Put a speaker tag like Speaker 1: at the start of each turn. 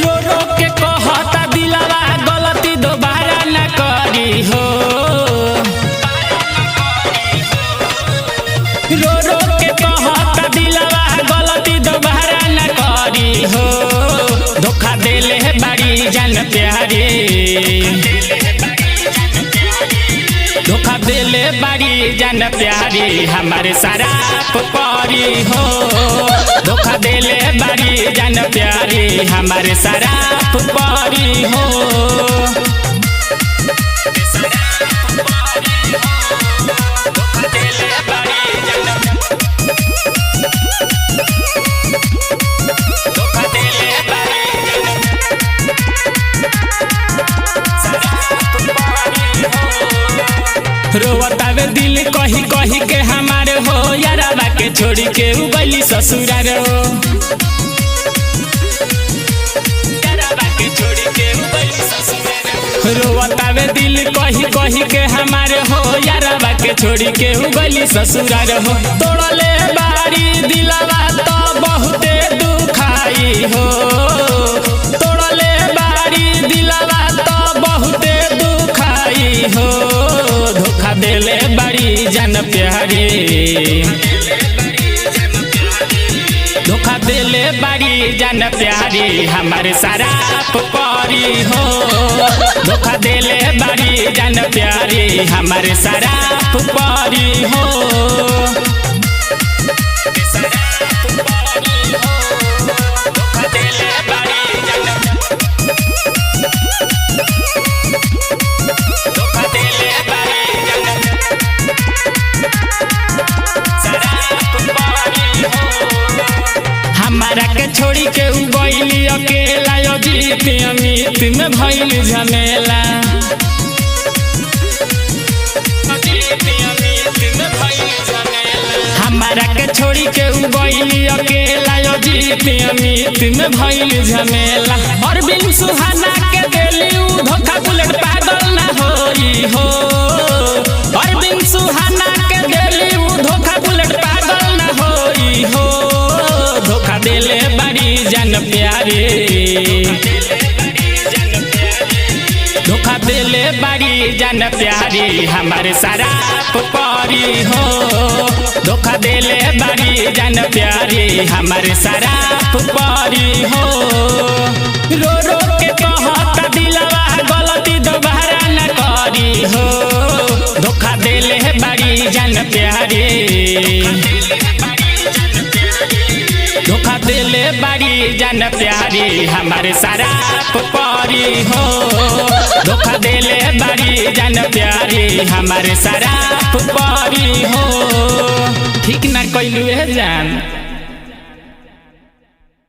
Speaker 1: रो रो के कहता दिलवा गलती दोबारा न करी हो। रो रो के कहता दिलवा गलती दोबारा न करी हो। धोखा देले बड़ी जान प्यारी, धोखा देले बड़ी जान प्यारी हमारे शराब परी हो। धोखा देले बड़ी जान प्यारी हमारे शराब परी हो। रोवतावे दिल कही कही के हमारे हो यारवा के छोड़ी के उगली ससुरार हो। रोवतावे दिल कही कही के हमारे हो यारवा के छोड़ी के उगली ससुरार हो। तोड़ले बारी दिलवा तो बहुते दुखाई हो। तोड़ले बारी दिलवा तो बहुते दुखाई हो। धोखा देले बड़ी जान प्यारी, धोखा देले बड़ी जान प्यारी हमारे शराब परी हो। धोखा देले बड़ी जान प्यारी हमारे शराब परी हो। हमारा के छोड़ी के उगली अकेला अजीत अमित में भइल झमेला। हमारा के छोड़ी के उगली अकेला अजीत अमित में भइल झमेला। अरविंद सुहाना के देली धोखा बुलेट पागल ना होई हो। अरविंद सुहाना के देली धोखा बुलेट पागल ना होई हो। धोखा देले बड़ी जान प्यारी, धोखा देले बड़ी जान प्यारी हमारे शराब परी हो। धोखा देले बड़ी जान प्यारी हमारे शराब परी हो। रो रो के कहता दिलवा गलती दोबारा न करी हो। धोखा देले बड़ी जान प्यारी, धोखा देले बड़ी जान प्यारी हमारे शराब परी हो। धोखा देले बड़ी जान प्यारी हमारे शराब परी हो। ठीक ना कइलू है जान।